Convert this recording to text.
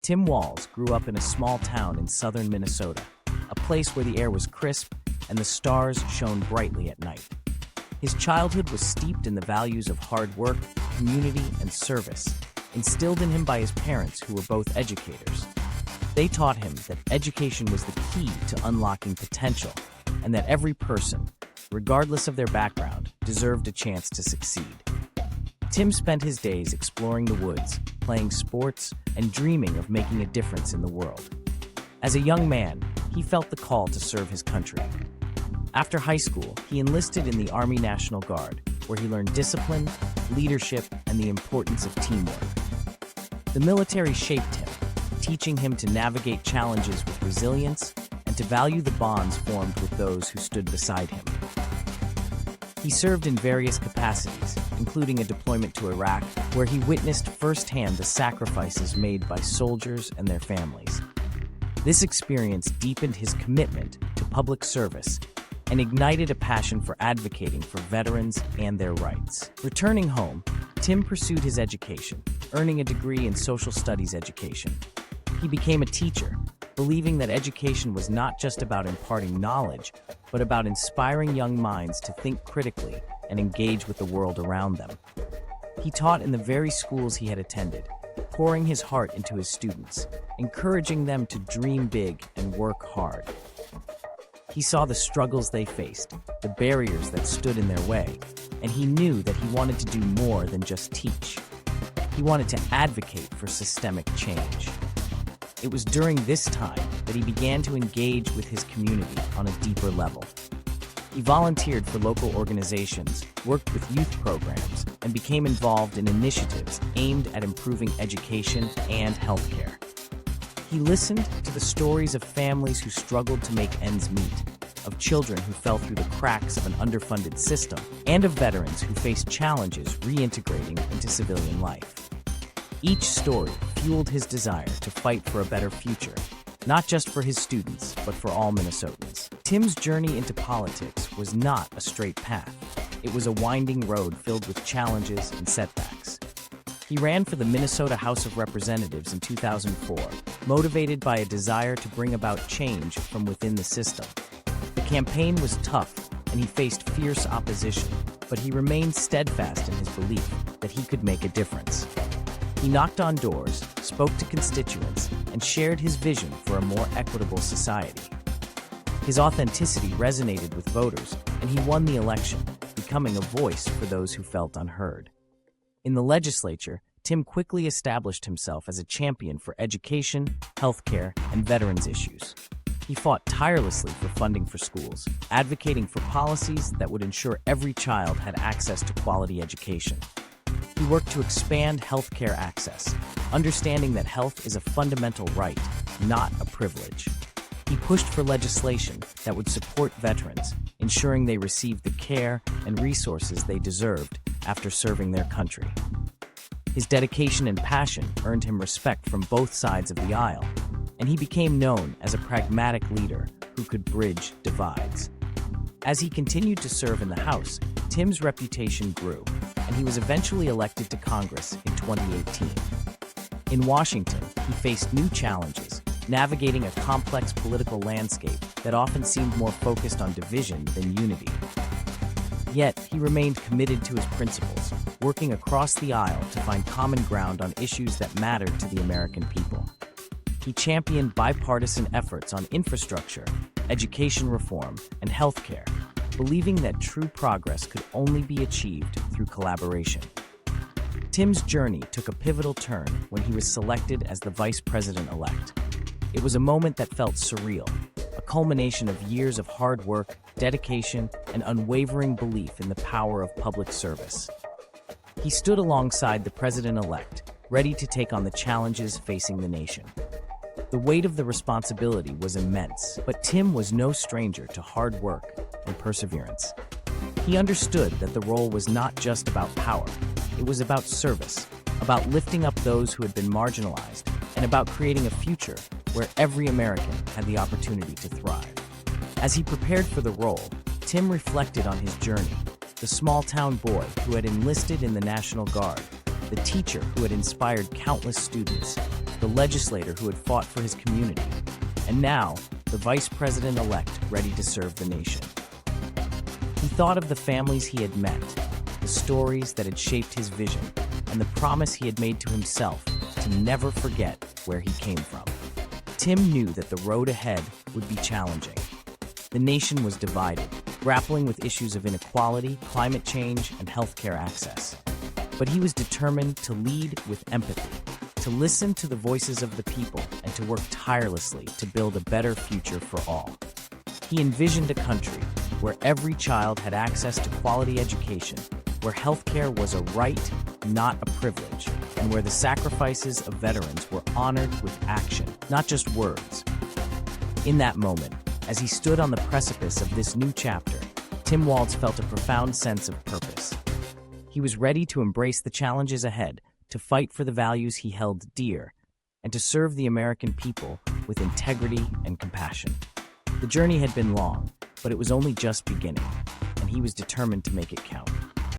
Tim Walz grew up in a small town in southern Minnesota, a place where the air was crisp and the stars shone brightly at night. His childhood was steeped in the values of hard work, community, and service, instilled in him by his parents who were both educators. They taught him that education was the key to unlocking potential, and that every person, regardless of their background, deserved a chance to succeed. Tim spent his days exploring the woods, playing sports, and dreaming of making a difference in the world. As a young man, he felt the call to serve his country. After high school, he enlisted in the Army National Guard, where he learned discipline, leadership, and the importance of teamwork. The military shaped him, teaching him to navigate challenges with resilience and to value the bonds formed with those who stood beside him. He served in various capacities, including a deployment to Iraq, where he witnessed firsthand the sacrifices made by soldiers and their families. This experience deepened his commitment to public service and ignited a passion for advocating for veterans and their rights. Returning home, Tim pursued his education, earning a degree in social studies education. He became a teacher, believing that education was not just about imparting knowledge, but about inspiring young minds to think critically and engage with the world around them. He taught in the very schools he had attended, pouring his heart into his students, encouraging them to dream big and work hard. He saw the struggles they faced, the barriers that stood in their way, and he knew that he wanted to do more than just teach. He wanted to advocate for systemic change. It was during this time that he began to engage with his community on a deeper level. He volunteered for local organizations, worked with youth programs, and became involved in initiatives aimed at improving education and healthcare. He listened to the stories of families who struggled to make ends meet, of children who fell through the cracks of an underfunded system, and of veterans who faced challenges reintegrating into civilian life. Each story fueled his desire to fight for a better future, not just for his students, but for all Minnesotans. Tim's journey into politics was not a straight path. It was a winding road filled with challenges and setbacks. He ran for the Minnesota House of Representatives in 2004, motivated by a desire to bring about change from within the system. The campaign was tough, and he faced fierce opposition, but he remained steadfast in his belief that he could make a difference. He knocked on doors, spoke to constituents, and shared his vision for a more equitable society. His authenticity resonated with voters, and he won the election, becoming a voice for those who felt unheard. In the legislature, Tim quickly established himself as a champion for education, healthcare, and veterans issues. He fought tirelessly for funding for schools, advocating for policies that would ensure every child had access to quality education. He worked to expand healthcare access, understanding that health is a fundamental right, not a privilege. He pushed for legislation that would support veterans, ensuring they received the care and resources they deserved after serving their country. His dedication and passion earned him respect from both sides of the aisle, and he became known as a pragmatic leader who could bridge divides. As he continued to serve in the House, Tim's reputation grew, and he was eventually elected to Congress in 2018. In Washington, he faced new challenges, navigating a complex political landscape that often seemed more focused on division than unity. Yet, he remained committed to his principles, working across the aisle to find common ground on issues that mattered to the American people. He championed bipartisan efforts on infrastructure, education reform, and healthcare, believing that true progress could only be achieved through collaboration. Tim's journey took a pivotal turn when he was selected as the vice president-elect. It was a moment that felt surreal, a culmination of years of hard work, dedication, and unwavering belief in the power of public service. He stood alongside the president-elect, ready to take on the challenges facing the nation. The weight of the responsibility was immense, but Tim was no stranger to hard work and perseverance. He understood that the role was not just about power, it was about service, about lifting up those who had been marginalized, and about creating a future where every American had the opportunity to thrive. As he prepared for the role, Tim reflected on his journey, the small-town boy who had enlisted in the National Guard, the teacher who had inspired countless students, the legislator who had fought for his community, and now the vice president-elect ready to serve the nation. He thought of the families he had met, the stories that had shaped his vision, and the promise he had made to himself to never forget where he came from. Tim knew that the road ahead would be challenging. The nation was divided, grappling with issues of inequality, climate change, and healthcare access. But he was determined to lead with empathy, to listen to the voices of the people, and to work tirelessly to build a better future for all. He envisioned a country where every child had access to quality education, where healthcare was a right, not a privilege, and where the sacrifices of veterans were honored with action, not just words. In that moment, as he stood on the precipice of this new chapter, Tim Walz felt a profound sense of purpose. He was ready to embrace the challenges ahead, to fight for the values he held dear, and to serve the American people with integrity and compassion. The journey had been long, but it was only just beginning, and he was determined to make it count.